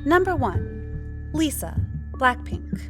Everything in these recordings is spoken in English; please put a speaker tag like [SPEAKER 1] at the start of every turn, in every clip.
[SPEAKER 1] Number 1. Lisa, Blackpink.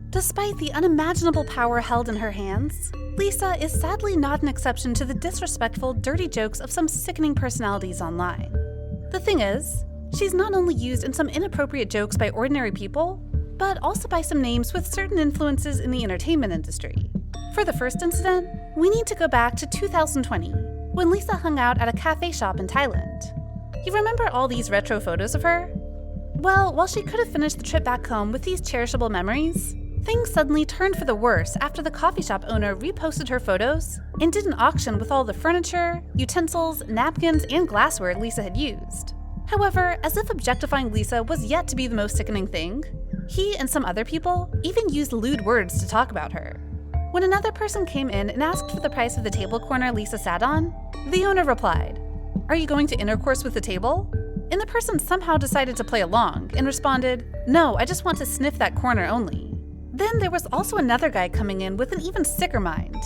[SPEAKER 1] Despite the unimaginable power held in her hands, Lisa is sadly not an exception to the disrespectful, dirty jokes of some sickening personalities online. The thing is, she's not only used in some inappropriate jokes by ordinary people, but also by some names with certain influences in the entertainment industry. For the first incident, we need to go back to 2020, when Lisa hung out at a cafe shop in Thailand. You remember all these retro photos of her? Well, while she could have finished the trip back home with these cherishable memories, things suddenly turned for the worse after the coffee shop owner reposted her photos and did an auction with all the furniture, utensils, napkins, and glassware Lisa had used. However, as if objectifying Lisa was yet to be the most sickening thing, he and some other people even used lewd words to talk about her. When another person came in and asked for the price of the table corner Lisa sat on, the owner replied, "Are you going to intercourse with the table?" And the person somehow decided to play along and responded, "No, I just want to sniff that corner only." Then there was also another guy coming in with an even sicker mind.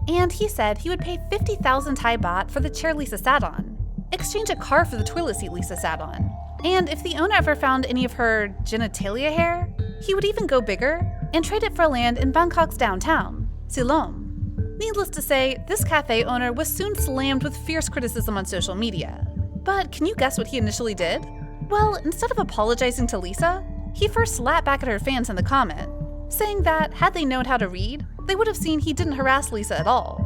[SPEAKER 1] And he said he would pay 50,000 Thai baht for the chair Lisa sat on, exchange a car for the toilet seat Lisa sat on, and if the owner ever found any of her genitalia hair, he would even go bigger and trade it for land in Bangkok's downtown, Silom. Needless to say, this cafe owner was soon slammed with fierce criticism on social media. But can you guess what he initially did? Well, instead of apologizing to Lisa, he first slapped back at her fans in the comment, saying that had they known how to read, they would have seen he didn't harass Lisa at all.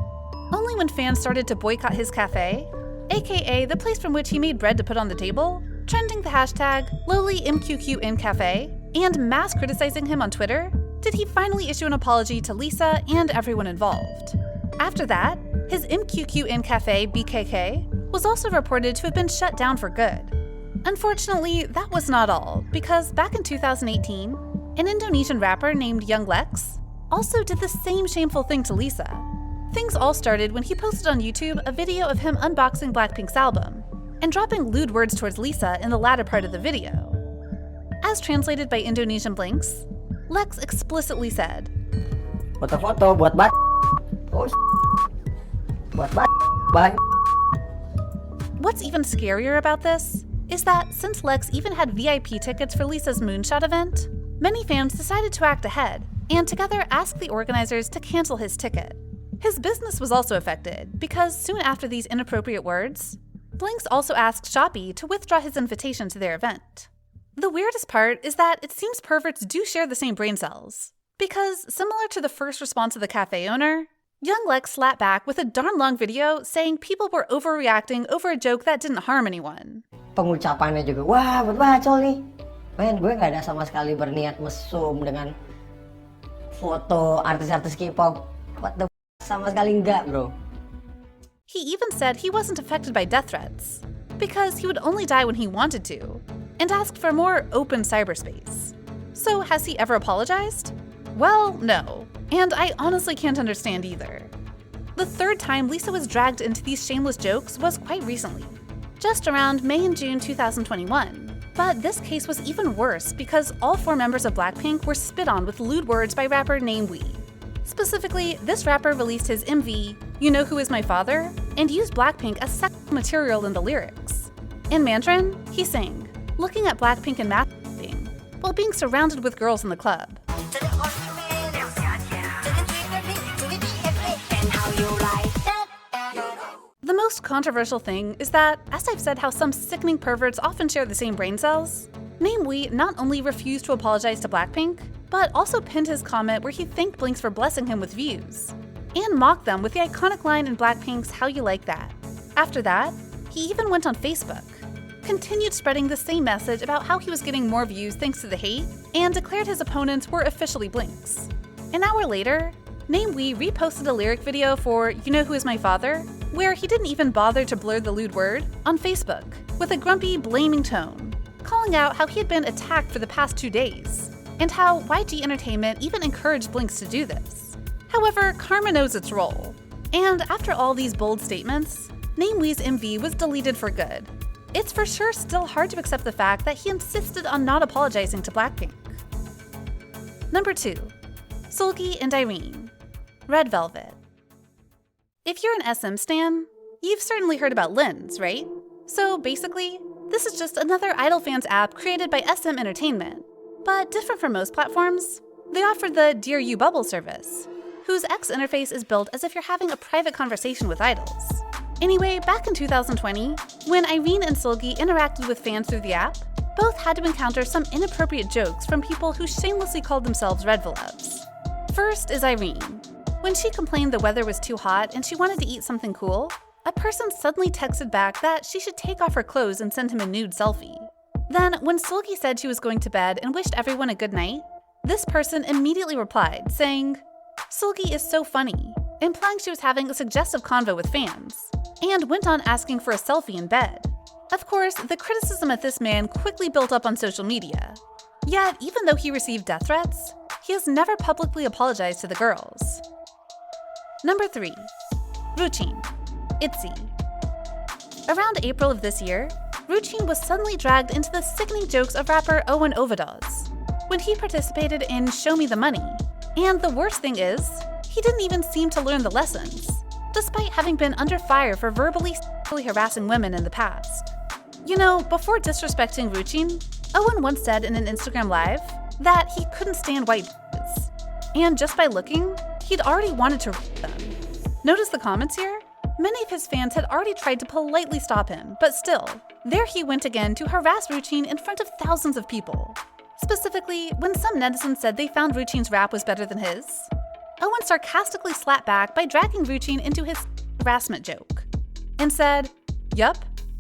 [SPEAKER 1] Only when fans started to boycott his cafe, aka the place from which he made bread to put on the table, trending the hashtag #LowlyMQQInCafe, and mass criticizing him on Twitter, did he finally issue an apology to Lisa and everyone involved. After that, his MQQInCafe BKK was also reported to have been shut down for good. Unfortunately, that was not all, because back in 2018, an Indonesian rapper named Young Lex also did the same shameful thing to Lisa. Things all started when he posted on YouTube a video of him unboxing Blackpink's album and dropping lewd words towards Lisa in the latter part of the video. As translated by Indonesian Blinks, Lex explicitly said,
[SPEAKER 2] "Foto-foto buat bat. Oh, buat bat.
[SPEAKER 1] What's even scarier about this is that since Lex even had VIP tickets for Lisa's moonshot event, many fans decided to act ahead and together asked the organizers to cancel his ticket. His business was also affected because soon after these inappropriate words, Blinks also asked Shopee to withdraw his invitation to their event. The weirdest part is that it seems perverts do share the same brain cells, because similar to the first response of the cafe owner, Young Lex slapped back with a darn long video saying people were overreacting over a joke that didn't harm anyone.
[SPEAKER 2] Pengucapannya juga, wah berbacol nih. Men, gue gak ada sama sekali berniat mesum dengan foto artis-artis K-pop. What the f***, sama sekali enggak, bro.
[SPEAKER 1] He even said he wasn't affected by death threats, because he would only die when he wanted to, and asked for more open cyberspace. So has he ever apologized? Well, no, and I honestly can't understand either. The third time Lisa was dragged into these shameless jokes was quite recently, just around May and June 2021. But this case was even worse because all 4 members of Blackpink were spit on with lewd words by rapper NameWe. Specifically, this rapper released his MV, You Know Who Is My Father, and used Blackpink as sexual material in the lyrics. In Mandarin, he sang, looking at Blackpink and masturbating, while being surrounded with girls in the club. The most controversial thing is that, as I've said how some sickening perverts often share the same brain cells, NameWe not only refused to apologize to Blackpink, but also pinned his comment where he thanked Blinks for blessing him with views, and mocked them with the iconic line in Blackpink's How You Like That. After that, he even went on Facebook, continued spreading the same message about how he was getting more views thanks to the hate, and declared his opponents were officially Blinks. An hour later, NameWe reposted a lyric video for You Know Who Is My Father, where he didn't even bother to blur the lewd word, on Facebook, with a grumpy, blaming tone, calling out how he had been attacked for the past 2 days, and how YG Entertainment even encouraged Blinks to do this. However, karma knows its role, and after all these bold statements, NameWe's MV was deleted for good. It's for sure still hard to accept the fact that he insisted on not apologizing to Blackpink. Number 2. Sulli and Irene, Red Velvet. If you're an SM stan, you've certainly heard about Lens, right? So basically, This is just another idol fans app created by SM Entertainment. But different from most platforms, they offer the Dear You Bubble service, whose X interface is built as if you're having a private conversation with idols. Anyway, back in 2020, when Irene and Sulli interacted with fans through the app, both had to encounter some inappropriate jokes from people who shamelessly called themselves Red Velvets. First is Irene. When she complained the weather was too hot and she wanted to eat something cool, a person suddenly texted back that she should take off her clothes and send him a nude selfie. Then, when Sulli said she was going to bed and wished everyone a good night, this person immediately replied, saying, "Sulli is so funny," implying she was having a suggestive convo with fans, and went on asking for a selfie in bed. Of course, the criticism of this man quickly built up on social media. Yet, even though he received death threats, he has never publicly apologized to the girls. Number 3. Ruchin, Itsy. Around April of this year, Ruchin was suddenly dragged into the sickening jokes of rapper Owen Overdose when he participated in Show Me the Money. And the worst thing is, he didn't even seem to learn the lessons, despite having been under fire for verbally sexually harassing women in the past. You know, before disrespecting Ruchin, Owen once said in an Instagram Live that he couldn't stand white bitches. And just by looking, he'd already wanted to rape them. Notice the comments here? Many of his fans had already tried to politely stop him, but still, there he went again to harass Ruchin in front of thousands of people. Specifically, when some netizens said they found Ruchin's rap was better than his, Owen sarcastically slapped back by dragging Ruchin into his harassment joke, and said, "Yup,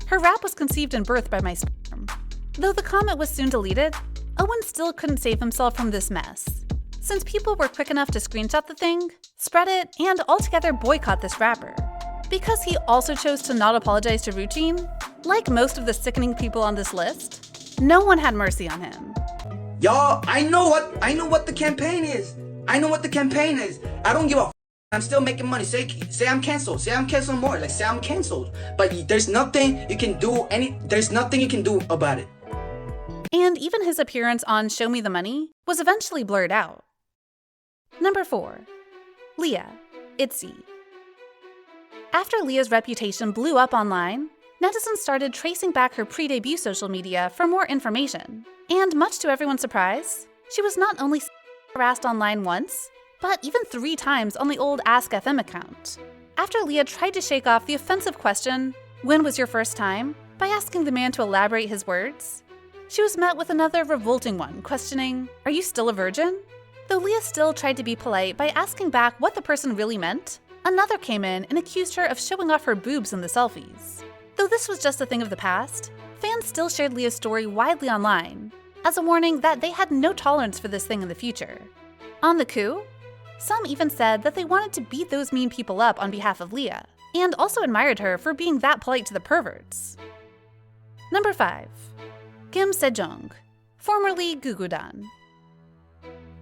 [SPEAKER 1] her rap was conceived and birthed by my sperm." Though the comment was soon deleted, Owen still couldn't save himself from this mess, since people were quick enough to screenshot the thing, spread it, and altogether boycott this rapper. Because he also chose to not apologize to Ruchin, like most of the sickening people on this list, no one had mercy on him.
[SPEAKER 3] Y'all, I know what the campaign is. I know what the campaign is. I don't give a f. I'm still making money. Say I'm canceled. Say I'm canceled more. Like, say I'm canceled. But there's nothing you can do. There's nothing you can do about it.
[SPEAKER 1] And even his appearance on Show Me the Money was eventually blurred out. Number 4. Leah Itzy. After Leah's reputation blew up online, netizens started tracing back her pre-debut social media for more information. And much to everyone's surprise, she was not only harassed online once, but even 3 times on the old Ask FM account. After Leah tried to shake off the offensive question, "When was your first time?" by asking the man to elaborate his words, she was met with another revolting one questioning, "Are you still a virgin?" Though Leah still tried to be polite by asking back what the person really meant, another came in and accused her of showing off her boobs in the selfies. Though this was just a thing of the past, fans still shared Leah's story widely online, as a warning that they had no tolerance for this thing in the future. On the coup, some even said that they wanted to beat those mean people up on behalf of Leah, and also admired her for being that polite to the perverts. Number 5. Kim Sejong, formerly Gugudan.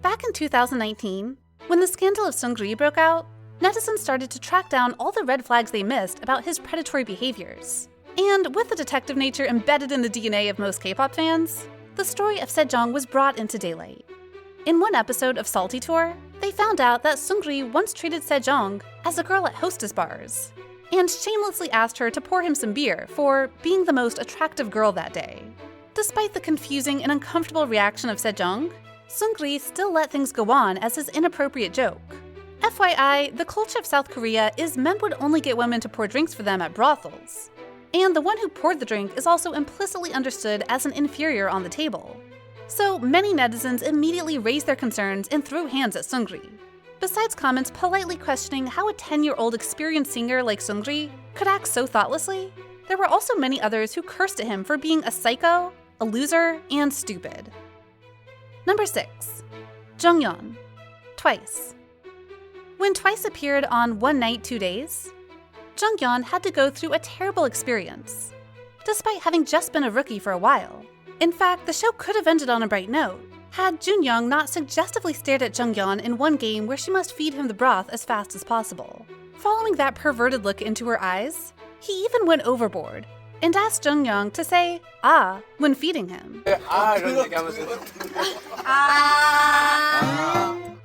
[SPEAKER 1] Back in 2019, when the scandal of Seungri broke out, netizens started to track down all the red flags they missed about his predatory behaviors. And with the detective nature embedded in the DNA of most K-pop fans, the story of Sejong was brought into daylight. In one episode of Salty Tour, they found out that Seungri once treated Sejong as a girl at hostess bars, and shamelessly asked her to pour him some beer for being the most attractive girl that day. Despite the confusing and uncomfortable reaction of Sejong, Seungri still let things go on as his inappropriate joke. FYI, the culture of South Korea is men would only get women to pour drinks for them at brothels. And the one who poured the drink is also implicitly understood as an inferior on the table. So many netizens immediately raised their concerns and threw hands at Seungri. Besides comments politely questioning how a 10-year-old experienced singer like Seungri could act so thoughtlessly, there were also many others who cursed at him for being a psycho, a loser, and stupid. Number 6. Jungyeon, Twice. When Twice appeared on One Night, 2 Days, Jungyeon had to go through a terrible experience, despite having just been a rookie for a while. In fact, the show could have ended on a bright note, had Junyoung not suggestively stared at Jungyeon in one game where she must feed him the broth as fast as possible. Following that perverted look into her eyes, he even went overboard and asked Jungyeon to say "ah" when feeding him.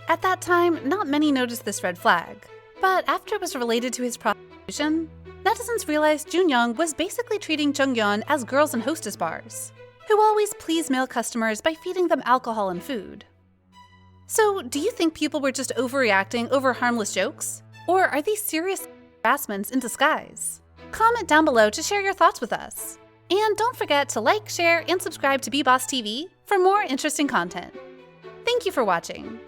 [SPEAKER 1] At that time, not many noticed this red flag, but after it was related to his prostitution, netizens realized Jungyeon was basically treating Jungyeon as girls in hostess bars, who always please male customers by feeding them alcohol and food. So, do you think people were just overreacting over harmless jokes? Or are these serious harassments in disguise? Comment down below to share your thoughts with us. And don't forget to like, share, and subscribe to BeBoss TV for more interesting content. Thank you for watching.